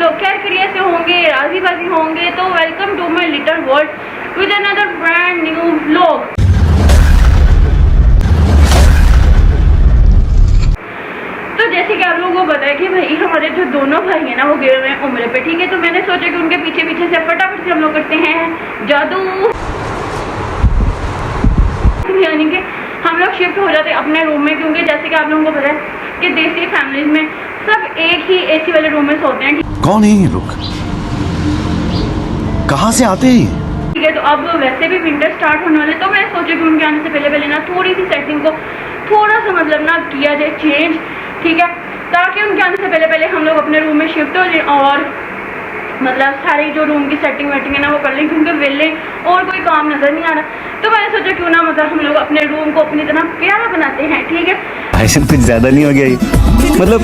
लोग खैर खैरियत से होंगे, राजी बाजी होंगे। तो welcome to my little world with another brand new vlog. तो जैसे कि आप लोगों को पता है कि भाई हमारे जो दोनों भाई हैं ना वो गए हुए हैं उम्र पे, ठीक है। तो मैंने सोचा कि उनके पीछे पीछे से फटाफट से हम लोग करते हैं जादू, यानी कि हम लोग शिफ्ट हो जाते हैं अपने रूम में। क्योंकि जैसे कि आप लोगों को पता है कि देसी फैमिलीज में सब एक ही एसी वाले रूम में सोते हैं। कौन है ये लोग, कहाँ से आते हैं? ठीक है, तो अब वैसे भी विंटर स्टार्ट होने वाले, तो मैं सोचा कि उनके आने से पहले पहले ना थोड़ी सी सेटिंग को थोड़ा सा मतलब ना किया जाए चेंज, ठीक है, ताकि उनके आने से पहले पहले हम लोग अपने रूम में शिफ्ट हो जाए और मतलब सारी जो रूम की सेटिंग वेटिंग है ना वो कर लें। क्योंकि वेले और कोई काम नजर नहीं आ रहा। तो मैंने सोचा क्यों ना मतलब हम लोग अपने रूम को अपनी तरह प्यारा बनाते हैं, ठीक है। ऐसे कुछ ज्यादा नहीं हो गया ये, मतलब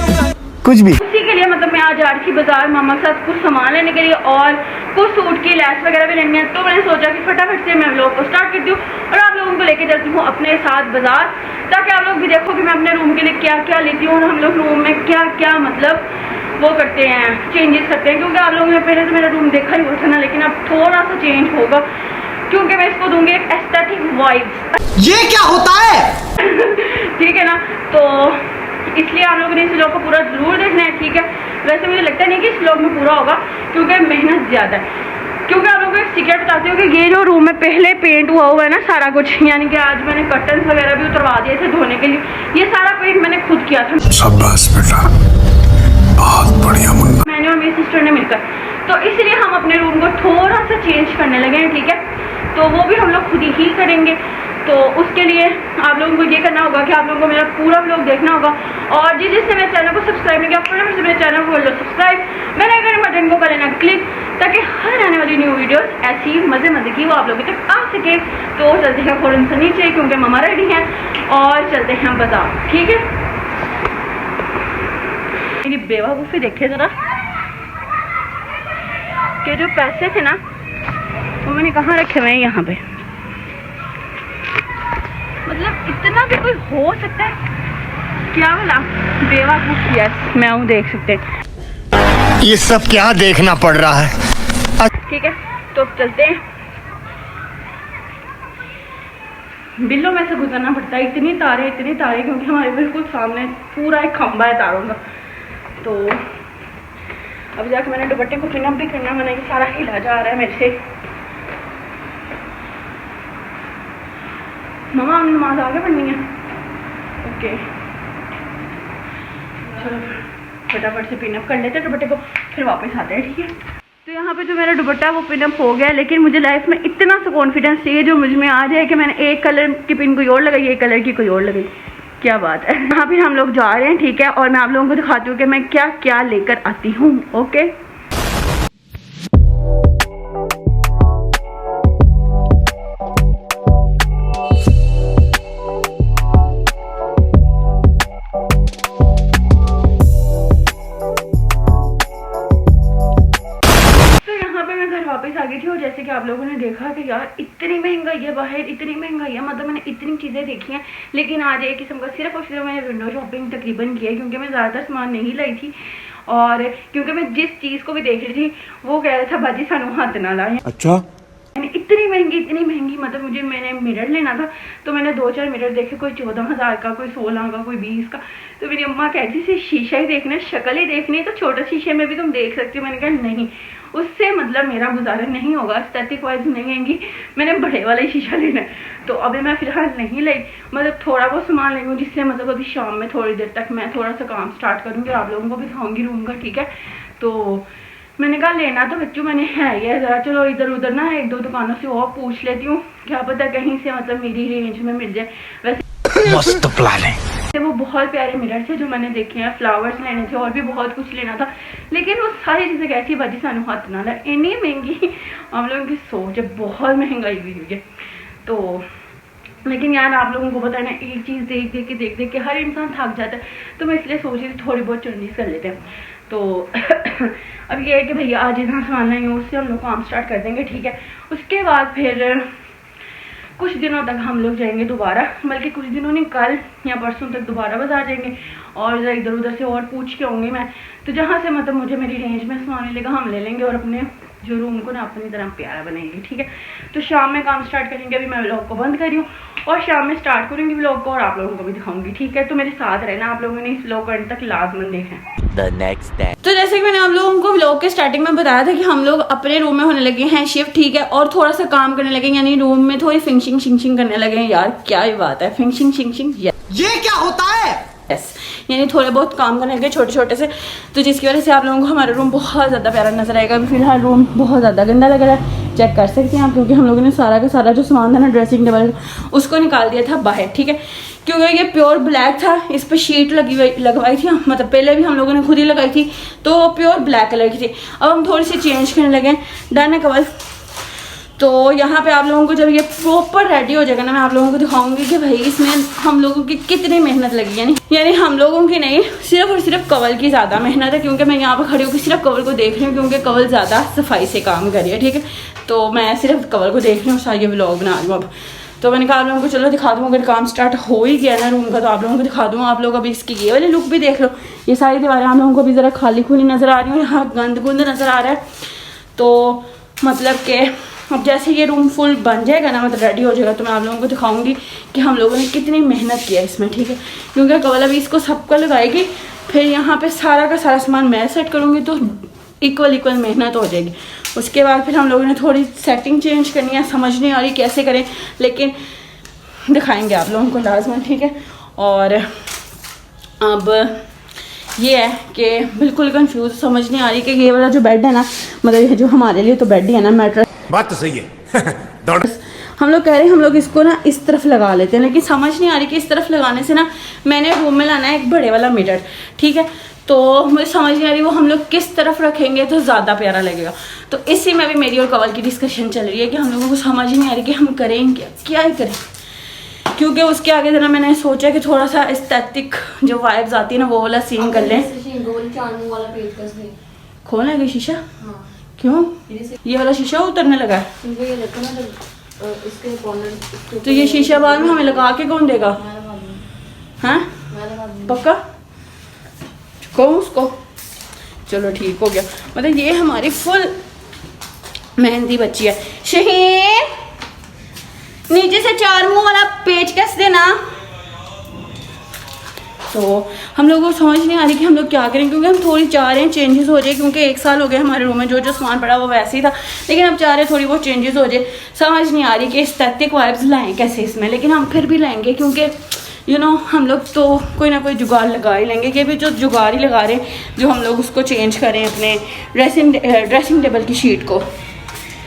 कुछ भी। उसी के लिए मतलब मैं आज आ रही थी बाजार मामा के साथ कुछ सामान लेने के लिए और कुछ सूट की लैस वगैरह भी लेनी है। तो मैंने सोचा कि फटाफट से मैं व्लॉग को स्टार्ट करती हूँ और आप लोगों को लेके चलती हूँ अपने साथ बाजार, ताकि आप लोग भी देखो कि मैं अपने रूम के लिए क्या क्या लेती हूँ और हम लोग रूम में क्या क्या मतलब वो करते हैं, चेंजेस करते हैं। क्योंकि आप लोगों ने पहले तो मेरा रूम देखा ही हुआ था ना, लेकिन अब थोड़ा सा चेंज होगा क्योंकि मैं इसको दूंगी एक एस्थेटिक वाइब्स। ये क्या होता है? ठीक है ना, तो इसलिए आप लोगों ने इस व्लॉग को पूरा जरूर देखना है, ठीक है। वैसे मुझे लगता नहीं कि इस व्लॉग में पूरा होगा क्योंकि मेहनत ज़्यादा है। क्योंकि आप लोगों को एक सीक्रेट बताती हूँ कि ये जो रूम में पहले पेंट हुआ है ना सारा कुछ, यानी कि आज मैंने कर्टन्स वगैरह भी उतरवा दिए थे धोने के लिए। ये सारा पेंट मैंने खुद किया था। शाबाश बेटा, बहुत बढ़िया मुन्ना। मैंने और मेरी सिस्टर ने मिलकर, तो इसलिए हम अपने रूम को थोड़ा सा चेंज करने लगे हैं, ठीक है। तो वो भी हम लोग खुद ही करेंगे। तो उसके लिए आप लोगों को ये करना होगा कि आप लोगों को मेरा पूरा व्लॉग देखना होगा और जिससे मेरे चैनल को सब्सक्राइब नहीं किया फटाफट से मेरे चैनल को कर लो सब्सक्राइब, मैंने अगर बटन को कर लेना क्लिक, ताकि हर आने वाली न्यू वीडियोस ऐसी मजे मजे की वो आप लोगों तक आ सके। तो चलते हैं फौरन से नीचे क्योंकि मामा रेडी हैं और चलते हैं बाजार, ठीक है। मेरी बेवकूफ़ी देखे जरा कि जो पैसे थे ना वो मैंने कहाँ रखे हुए हैं, यहाँ पे। मतलब इतना भी कोई हो सकता है क्या वाला बेवकूफ? यस मैं हूँ, देख सकते हैं। ये सब क्या देखना पड़ रहा है? ठीक है, तो अब चलते हैं। बिल्लों में से गुजरना पड़ता है, इतनी तारे क्योंकि हमारे बिल्कुल सामने पूरा एक खंबा है तारों का। तो अब जाके मैंने दुपट्टे को पिन अप भी करना, मैंने ये सारा हिला जा रहा है मेरे से। मामा नमाज आगे पढ़नी है, ओके चलो फटाफट से पिनअप कर लेते हैं दुपट्टे को, फिर वापस आते हैं, ठीक है। तो यहाँ पे जो मेरा दुपट्टा वो पिनअप हो गया, लेकिन मुझे लाइफ में इतना सा कॉन्फिडेंस चाहिए जो मुझ में आ जाए कि मैंने एक कलर की पिन कोई और लगाई, एक कलर की कोई और लगाई। क्या बात है। यहाँ फिर हम लोग जा रहे हैं, ठीक है, और मैं आप लोगों को दिखाती हूँ कि मैं क्या क्या लेकर आती हूँ, ओके। वापस आ गई थी और जैसे कि आप लोगों ने देखा कि यार इतनी महंगाई है बाहर, इतनी महंगाई है, मतलब मैंने इतनी चीज़ें देखी हैं। लेकिन आज एक किस्म का सिर्फ और सिर्फ मैंने विंडो शॉपिंग तकरीबन किया है क्योंकि मैं ज़्यादातर सामान नहीं लाई थी और क्योंकि मैं जिस चीज़ को भी देख रही थी वो कह रहा था बाजी सानू हाथ ना लाए। अच्छा, इतनी महंगी मतलब मैंने मिरर लेना था तो मैंने 2-4 मिरर देखे, कोई 14,000 का, कोई 16 का, कोई 20 का। तो मेरी अम्मा कहती थी शीशा ही देखना है, शक्ल ही देखनी है, तो छोटे शीशे में भी तुम देख सकती हो। मैंने कहा नहीं, उससे मतलब मेरा गुजारा नहीं होगा, एस्थेटिक वाइज नहीं आएंगी, मैंने बड़े वाला ही शीशा लेना है। तो अभी मैं फिलहाल नहीं लाई, मतलब थोड़ा बहुत सामान लेंगी जिससे मतलब अभी शाम में थोड़ी देर तक मैं थोड़ा सा काम स्टार्ट करूँगी और आप लोगों को भी दिखाऊंगी रूम का, ठीक है। तो मैंने कहा लेना तो बच्चों मैंने है ये, ज़रा चलो इधर उधर ना 1-2 दुकानों से और पूछ लेती हूँ, क्या पता कहीं से मतलब मेरी रेंज में मिल जाए। वैसे मस्त प्लान है। वो बहुत प्यारे मिरर थे जो मैंने देखे हैं, फ्लावर्स लेने थे और भी बहुत कुछ लेना था, लेकिन वो सारी चीज़ें कहती है बाजी सानू हाथ ना ला, इतनी महंगी। हम लोगों की सोच है, बहुत महंगाई हुई है। तो लेकिन यार आप लोगों को पता है ना, एक चीज़ देख देख के हर इंसान थक जाता है। तो मैं इसलिए सोच रही थी थोड़ी बहुत चेंजेस कर लेते हैं। तो अब ये है कि भैया आज इतना सामान लाएंगे उससे हम लोग काम स्टार्ट कर देंगे, ठीक है। उसके बाद फिर कुछ दिनों तक हम लोग जाएंगे दोबारा, बल्कि कुछ दिनों नहीं, कल या परसों तक दोबारा बाजार जाएंगे और इधर उधर से और पूछ के होंगे मैं, तो जहाँ से मतलब मुझे मेरी रेंज में सामान मिलेगा हम ले लेंगे और अपने जो रूम को ना अपनी तरह प्यारा बनाएंगे, ठीक है। तो शाम में काम स्टार्ट करेंगे, अभी मैं व्लॉग को बंद कर रही हूँ और शाम में स्टार्ट करूँगी व्लॉग को और आप लोगों को भी दिखाऊंगी, ठीक है। तो मेरे साथ रहना, आप लोगों ने इस व्लॉग को अंत तक लाजमन देखना। The next day. तो जैसे कि मैंने आप लोगों को व्लॉग के स्टार्टिंग में बताया था कि हम लोग अपने रूम में होने लगे हैं शिफ्ट, ठीक है, और थोड़ा सा काम करने लगे, यानी रूम में थोड़ी फिनिशिंग शिंगशिंग करने लगे हैं। यार क्या ही बात है, फिनिशिंग शिंगशिंग, ये क्या होता है? यस, यानी थोड़े बहुत काम करने लगे छोटे छोटे से, तो जिसकी वजह से आप लोगों को हमारा रूम बहुत ज़्यादा प्यारा नजर आएगा। अभी फिलहाल रूम बहुत ज़्यादा गंदा लग रहा है, चेक कर सकते हैं आप, क्योंकि हम लोगों ने सारा का सारा जो सामान था ना ड्रेसिंग टेबल उसको निकाल दिया था बाहर, ठीक है, क्योंकि ये प्योर ब्लैक था, इस पर शीट लगवाई थी, मतलब पहले भी हम लोगों ने खुद ही लगाई थी, तो प्योर ब्लैक कलर की थी। अब हम थोड़ी सी चेंज करने लगे, डन है कवल। तो यहाँ पे आप लोगों को जब ये प्रॉपर रेडी हो जाएगा ना, मैं आप लोगों को दिखाऊंगी कि भाई इसमें हम लोगों की कितनी मेहनत लगी, यानी हम लोगों की नहीं, सिर्फ और सिर्फ कवल की ज़्यादा मेहनत है, क्योंकि मैं यहाँ पर खड़ी होकर सिर्फ कवल को देख रही हूँ, क्योंकि कवल ज़्यादा सफाई से काम कर रही है, ठीक है। तो मैं सिर्फ कवल को देख रही हूँ, सारी व्लॉग बना रही हूँ अब। तो मैंने कहा आप लोगों को चलो दिखा दूँ, अगर काम स्टार्ट हो ही गया ना रूम का तो आप लोगों को दिखा दूँ। आप लोग अभी इसकी ये वाली लुक भी देख लो, ये सारी दीवारें आप लोगों को भी ज़रा खाली खुली नज़र आ रही हूँ, यहाँ गंद गुंद नज़र आ रहा है। तो मतलब कि अब जैसे ये रूम फुल बन जाएगा ना, मतलब रेडी हो जाएगा, तो मैं आप लोगों को दिखाऊंगी कि हम लोगों ने कितनी मेहनत किया इसमें, ठीक है। क्योंकि कवल अभी इसको सबका लगाएगी, फिर यहाँ पे सारा का सारा सामान मैं सेट करूँगी, तो इक्वल मेहनत हो जाएगी। उसके बाद फिर हम लोगों ने थोड़ी सेटिंग चेंज करनी है, समझ नहीं आ रही कैसे करें, लेकिन दिखाएंगे आप लोगों को लाजमन, ठीक है। और अब ये है कि बिल्कुल कंफ्यूज, समझ नहीं आ रही कि ये वाला जो बेड है ना, मतलब ये जो हमारे लिए तो बेड ही है ना, मैट्रेस, बात तो सही है। हम लोग कह रहे हैं हम लोग इसको ना इस तरफ लगा लेते हैं, लेकिन समझ नहीं आ रही कि इस तरफ लगाने से ना, मैंने रूम में लाना है एक बड़े वाला मिरर, ठीक है, तो मुझे समझ नहीं आ रही वो हम लोग किस तरफ रखेंगे तो ज़्यादा प्यारा लगेगा। तो इसी में भी मेरी और कवल की डिस्कशन चल रही है कि हम लोगों को समझ नहीं आ रही कि हम करें क्या ही करें, क्योंकि उसके आगे जरा मैंने सोचा कि थोड़ा सा एस्थेटिक जो वाइब्स आती है ना वो वाला सीन कर लें। खोलना है शीशा? हाँ। क्यों? ये वाला शीशा उतरने लगा है? तो ये शीशा बाद में हमें लगा के कौन देगा? हाँ पक्का कहूँ उसको? चलो ठीक हो गया, मतलब ये हमारी फुल मेहंदी बच्ची है। शहीन नीचे से 4 मुंह वाला पेचकस देना। तो हम लोगों को समझ नहीं आ रही कि हम लोग क्या करें, क्योंकि हम थोड़ी चाह रहे हैं चेंजेस हो जाए, क्योंकि 1 साल हो गया हमारे रूम में जो सामान पड़ा वो वैसे ही था, लेकिन हम चाह रहे हैं थोड़ी बहुत चेंजेस हो जाए। समझ नहीं आ रही कि एस्थेटिक वाइब्स लाएं कैसे इसमें, लेकिन हम फिर भी लाएंगे, क्योंकि हम लोग तो कोई ना कोई जुगाड़ लगा ही लेंगे। कि भी जो जुगाड़ ही लगा रहे हैं जो हम लोग उसको चेंज करें अपने ड्रेसिंग टेबल की शीट को,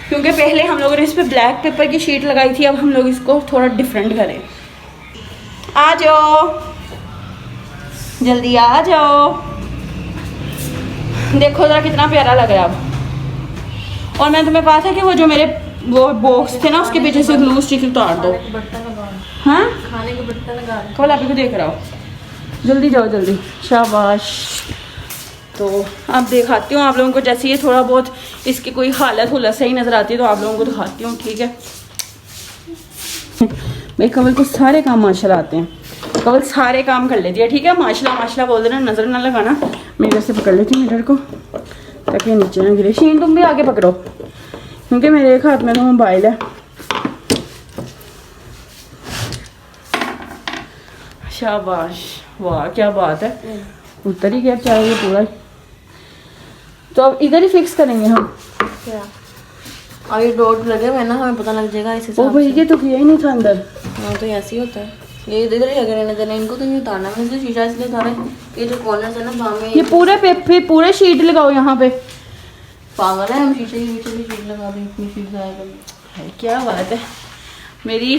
क्योंकि पहले हम लोगों ने इस पर ब्लैक पेपर की शीट लगाई थी, अब हम लोग इसको थोड़ा डिफरेंट करें। आ जाओ जल्दी आ जाओ, देखो ज़रा कितना प्यारा लग रहा है अब। और मैं तुम्हें कहा था कि वो जो मेरे वो बॉक्स थे ना उसके पीछे से ग्लू स्टिक उतार दो। हाँ खाने का बर्तन लगा कल आप को देख रहा हो, जल्दी जाओ जल्दी, शाबाश। तो अब दिखाती हूँ आप लोगों को, जैसे ये थोड़ा बहुत इसकी कोई हालत सही नज़र आती है तो आप लोगों को दिखाती हूँ, ठीक है। भाई कवल को सारे काम माशाल्लाह आते हैं, कवल सारे काम कर लेती है, ठीक है। माशाल्लाह माशाल्लाह बोल देना, नज़र ना लगाना। मैं वैसे पकड़ लेती हूँ मिरर को ताकि नीचे ना गिरे। शीन तुम भी आगे पकड़ो, क्योंकि मेरे एक हाथ में तो मोबाइल है। शाबाश, वाह क्या बात है, उतर ही गया चाहिए पूरा। तो अब इधर ही फिक्स करेंगे हम क्या? और ये डॉट लगे हुए ना, हमें पता लग जाएगा इस हिसाब से। ओ भाई ये तो किया ही नहीं था अंदर। हाँ तो ऐसे ही होता है, ये इधर ही लगे रहने देना, इनको तो नहीं उतारना। मैंने तो शीशा इसलिए उतारा, ये जो कॉर्नर्स है ना बाहर में, ये पूरे पे पूरे शीट लगाओ यहाँ पे। पागल है, हम शीशे के पीछे भी शीट लगा दें, इतनी शीट लगाएगा। क्या बात है, मेरी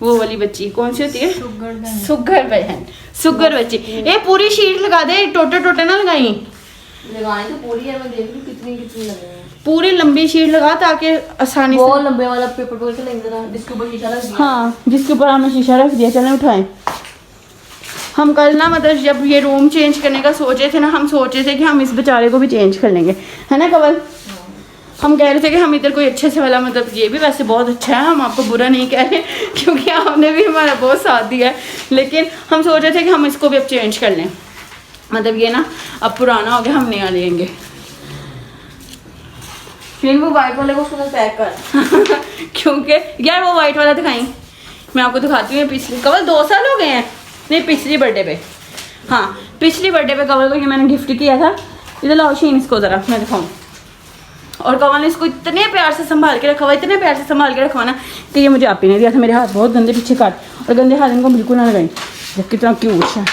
वो वाली बच्ची कौन सी होती है? सुगर बहन, सुगर बच्ची। ये पूरी शीट लगा दे, टोटे ना लगाई। लगाए तो पूरी है, मैं देख रही हूँ कितनी लगे हैं। पूरी लंबी शीट लगा ताकि आसानी से। वो लंबे वाला पेपर टोल के लेंगे जरा, जिसके ऊपर शीशा रख दिया। हाँ जिसके ऊपर हमने शीशा रख दिया। चलें उठाएं। हम कल ना मतलब जब ये रूम चेंज करने का सोचे थे ना, हम सोचे थे कि हम इस बेचारे को भी चेंज कर लेंगे, है ना कवल? हम कह रहे थे कि हम इधर कोई अच्छे से वाला, मतलब ये भी वैसे बहुत अच्छा है, हम आपको बुरा नहीं कह रहे क्योंकि आपने भी हमारा बहुत साथ दिया है, लेकिन हम सोच रहे थे कि हम इसको भी अब चेंज कर लें। मतलब ये ना अब पुराना हो गया, हम नया लेंगे। फिर वो वाइट वाले को उसको पैक कर क्योंकि यार वो वाइट वाला दिखाई, मैं आपको दिखाती हूँ। पिछली कवल 2 साल हो गए हैं, नहीं पिछली बर्थडे पे, हाँ पिछली बर्थडे पे कवल को ये मैंने गिफ्ट किया था। इधर लाओ शीन इसको ज़रा मैं दिखाऊँ। और कवल ने इसको इतने प्यार से संभाल के रखा हुआ, इतने प्यार से संभाल के रखा हुआ ना कि ये मुझे आप ही ने दिया था। मेरे हाथ बहुत गंदे पीछे काट, और गंदे हाथ इनको बिल्कुल ना लगाई, जब कितना क्यूट है।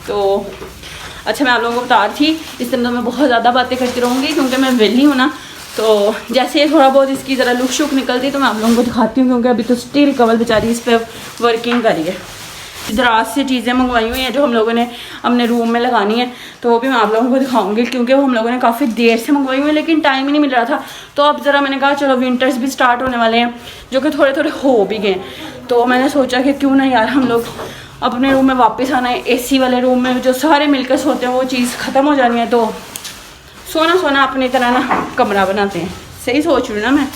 तो अच्छा मैं आप लोगों को बता रही थी, इस तरह तो मैं बहुत ज़्यादा बातें करती रहूँगी क्योंकि मैं वेली हूँ ना। तो जैसे ये थोड़ा बहुत इसकी ज़रा लुक शुक निकलती तो मैं आप लोगों को दिखाती हूँ, क्योंकि अभी तो स्टिल कवल बेचारी इस पर वर्किंग करी है। दराज से चीज़ें मंगवाई हुई हैं जो हम लोगों ने अपने रूम में लगानी है, तो वो भी मैं आप लोगों को दिखाऊंगी क्योंकि वो हम लोगों ने काफ़ी देर से मंगवाई हुई है, लेकिन टाइम ही नहीं मिल रहा था। तो अब ज़रा मैंने कहा चलो विंटर्स भी स्टार्ट होने वाले हैं, जो कि थोड़े थोड़े हो भी गए, तो मैंने सोचा कि क्यों ना यार हम लोग अपने रूम में वापस आना है। AC वाले रूम में जो सारे मिलकर सोते हैं वो चीज़ ख़त्म हो जानी है, तो सोना सोना अपनी तरह ना कमरा बनाते हैं। सही सोच रही हूँ ना मैं?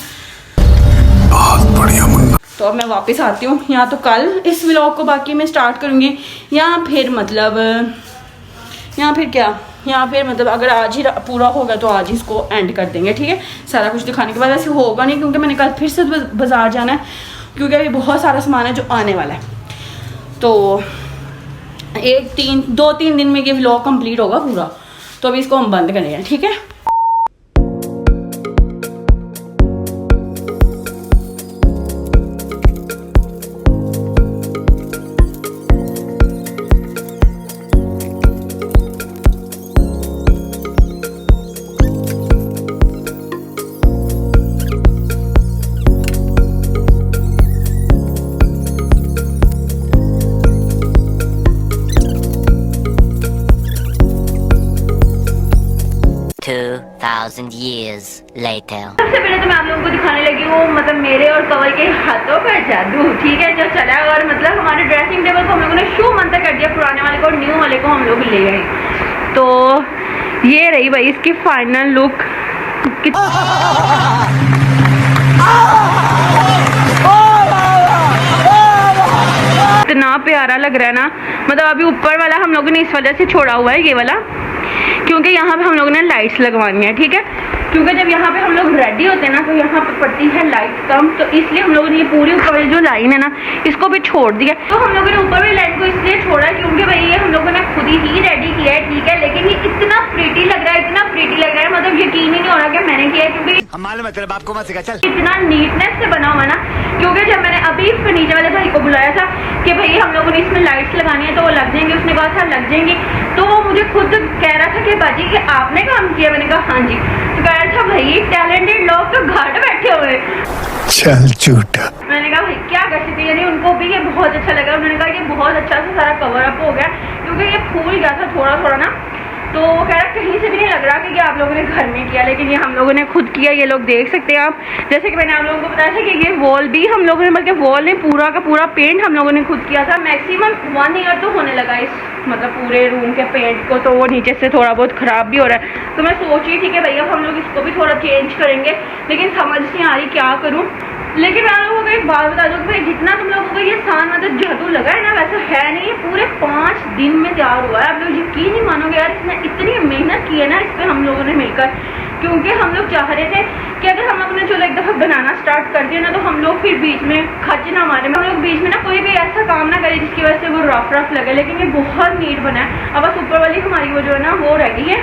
बहुत बढ़िया मुन्ना। तो अब मैं वापस आती हूँ, या तो कल इस व्लॉग को बाकी मैं स्टार्ट करूँगी, या फिर मतलब अगर आज ही पूरा होगा तो आज ही इसको एंड कर देंगे, ठीक है। सारा कुछ दिखाने के बाद ऐसे होगा नहीं, क्योंकि मैंने कल फिर से बाज़ार जाना है, क्योंकि अभी बहुत सारा सामान है जो आने वाला है। तो 2-3 दिन में ये व्लॉग कंप्लीट होगा पूरा, तो अभी इसको हम बंद करेंगे, ठीक है। 2,000 years later. सबसे पहले तो मैं आप लोगों को दिखाने लगी हूँ मतलब मेरे और कवल के हाथों का जादू, ठीक है, जो चला है। और मतलब हमारे ड्रेसिंग टेबल को हम लोगों ने शू मंतर कर दिया, पुराने वाले को और न्यू वाले को हम लोग ले गए। तो ये रही भाई इसकी फाइनल लुक। इतना प्यारा लग रहा है ना, मतलब अभी ऊपर वाला हम लोगों ने इस वजह से छोड़ा हुआ है ये वाला, क्योंकि यहाँ पे हम लोगों ने लाइट्स लगवानी है, ठीक है। क्योंकि जब यहाँ पे हम लोग रेडी होते हैं ना तो यहाँ पे पड़ती है लाइट कम, तो इसलिए हम लोगों ने ये पूरी ऊपर वाली जो लाइन है ना इसको भी छोड़ दिया। तो हम लोगों ने ऊपर वाली लाइन को इसलिए छोड़ा क्योंकि भाई ये हम लोगों ने खुद ही रेडी किया है, ठीक है, लेकिन ये इतना प्रीटी लग रहा है, इतना प्रीटी लग रहा है, मतलब यकीन ही नहीं हो रहा कि मैंने किया है, क्योंकि हम मालूम है तेरे बाप को मत सिखा, चल। इतना नीटनेस से बना हुआ ना। क्योंकि जब मैंने अभी फर्नीचर वाले भाई को बुलाया था कि भाई हम लोगों ने इसमें लाइट्स लगानी है तो वो लग जाएंगी, उसने कहा था लग जाएंगी, तो वो मुझे खुद कह रहा था कि बाजी कि आपने काम किया, मैंने कहा हाँ जी। तो कह रहा था भाई टैलेंटेड लोग तो घाट बैठे हुए। चल झूठा। मैंने कहा भाई क्या कर सकते, यानी उनको भी ये बहुत अच्छा लगा। उन्होंने कहा ये बहुत अच्छा से सारा कवर अप हो गया, क्योंकि ये फूल गया था थोड़ा थोड़ा ना, तो वो कह रहा कहीं से भी नहीं लग रहा कि ये आप लोगों ने घर में किया, लेकिन ये हम लोगों ने खुद किया। ये लोग देख सकते हैं आप, जैसे कि मैंने आप लोगों को बताया था कि ये वॉल भी हम लोगों ने, बल्कि वॉल ने पूरा का पूरा पेंट हम लोगों ने खुद किया था। मैक्सिमम 1 ईयर तो होने लगा इस मतलब पूरे रूम के पेंट को, तो वो नीचे से थोड़ा बहुत ख़राब भी हो रहा है। तो मैं सोच रही थी कि भैया हम लोग इसको भी थोड़ा चेंज करेंगे, लेकिन समझ नहीं आ रही क्या करूँ। लेकिन मैं आप लोगों को एक बात बता दूँ कि भाई जितना तुम लोगों को ये सान मतलब जादू लगा है ना, वैसा है नहीं। ये पूरे 5 दिन में तैयार हुआ है। आप लोग यकीन नहीं मानोगे यार, इसने इतनी मेहनत की है ना इस पर हम लोगों ने मिलकर, क्योंकि हम लोग चाह रहे थे कि अगर हम लोगों ने चलो एक दफ़ा बनाना स्टार्ट कर दिया ना, तो हम लोग फिर बीच में खर्च ना मारे, हम लोग बीच में ना कोई भी ऐसा काम ना करे जिसकी वजह से वो रफ लगे। लेकिन ये बहुत नीट बना है। अब बस ऊपर वाली हमारी वो जो है ना वो रह गई है,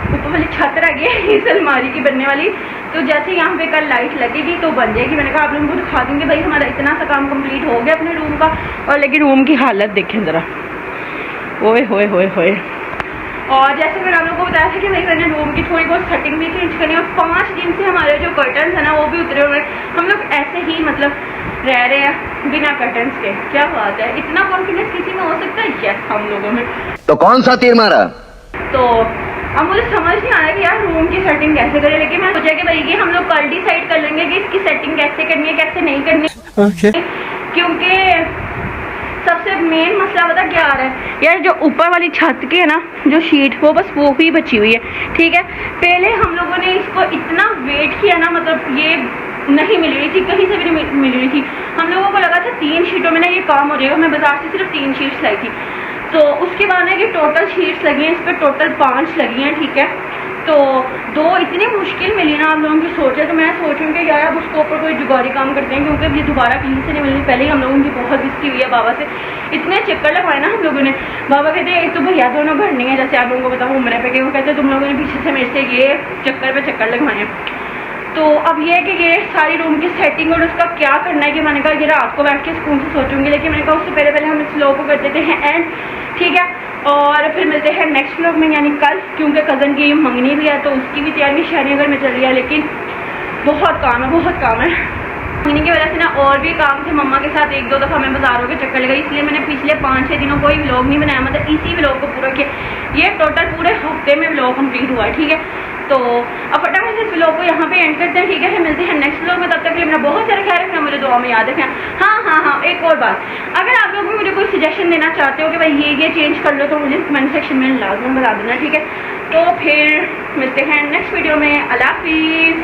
ऊपर वाली छत रह गई है इस अलमारी की बनने वाली। तो जैसे यहाँ पे कल लाइट लगेगी तो बन जाएगी। मैंने कहा आप लोगों को दिखा दूँगी भाई हमारा इतना सा काम कंप्लीट हो गया अपने रूम का। और लेकिन रूम की हालत देखें ज़रा, ओए होए होए होए। और जैसे मैंने आप लोगों को बताया था कि भाई मैंने रूम की थोड़ी बहुत सेटिंग भी चेंज करनी है। और 5 दिन से हमारे जो कर्टन्स है ना वो भी उतरे हुए। हम लोग ऐसे ही मतलब रह रहे हैं बिना कर्टन्स के। क्या बात है, इतना कॉन्फिडेंस किसी में हो सकता है? यस, हम लोगों में। तो कौन सा तीर मारा? तो अब मुझे समझ नहीं आ रहा कि यार रूम की सेटिंग कैसे करें, लेकिन मैं सोचा कि भाई ये हम लोग कल डिसाइड कर लेंगे कि इसकी सेटिंग कैसे करनी है कैसे नहीं करनी है। क्योंकि सबसे मेन मसला पता क्या आ रहा है यार, जो ऊपर वाली छत की है ना जो शीट, वो बस वो ही बची हुई है। ठीक है, पहले हम लोगों ने इसको इतना वेट किया ना, मतलब ये नहीं मिल रही थी, कहीं से भी नहीं मिल रही थी। हम लोगों को लगा था 3 शीटों में ना ये काम हो जाएगा। मैं बाजार से सिर्फ 3 शीट्स लाई थी, तो उसके बाद ना कि टोटल शीट्स लगी हैं, इस पर टोटल 5 लगी हैं। ठीक है, तो 2 इतनी मुश्किल मिली ना आप लोगों की सोचे, तो मैं सोच रही हूँ कि यार अब उसको ऊपर कोई जुगाड़ी काम करते हैं, क्योंकि अब ये दोबारा कहीं से नहीं मिल रही। पहले ही हम लोगों की बहुत हिस्ट्री हुई है बाबा से, इतने चक्कर लगवाए ना हम लोगों ने। बाबा कहते हैं एक तो भैया दोनों घर नहीं है, जैसे आप लोगों को बताऊँ उम्र पे, वो कहते हैं तुम लोगों ने पीछे से मेरे से ये चक्कर पे चक्कर लगवाए हैं। तो अब ये है कि ये सारी रूम की सेटिंग और उसका क्या करना है, कि मैंने कहा ये रात को बैठ के सुकून से सोचूंगी, लेकिन मैंने कहा उससे पहले हम इस व्लॉग को कर देते हैं एंड। ठीक है, और फिर मिलते हैं नेक्स्ट व्लॉग में, यानी कल, क्योंकि कज़न की मंगनी भी है, तो उसकी भी तैयारी श्रीनगर में चल रही है। लेकिन बहुत काम है, बहुत काम है। मंगनी की वजह से ना और भी काम थे, मम्मा के साथ 1-2 दफ़ा मैं बाजारों के चक्कर लगाई, इसलिए मैंने पिछले 5-6 दिनों कोई व्लॉग नहीं बनाया, मतलब इसी व्लॉग को पूरा किया। ये टोटल पूरे हफ्ते में व्लॉग कंप्लीट हुआ है। ठीक है, तो अब फटाफट से इस व्लॉग को यहाँ पे एंड करते हैं। ठीक है, फिर मिलते हैं नेक्स्ट व्लॉग में, तब तक के लिए मेरा बहुत सारा ख्याल रखना, मुझे दुआ में याद रखना। हाँ, एक और बात, अगर आप लोग भी मुझे कोई सजेशन देना चाहते हो कि भाई ये चेंज कर लो, तो मुझे कमेंट सेक्शन में लाजमी बता देना। ठीक है, तो फिर मिलते हैं नेक्स्ट वीडियो में। अल्लाह हाफिज़।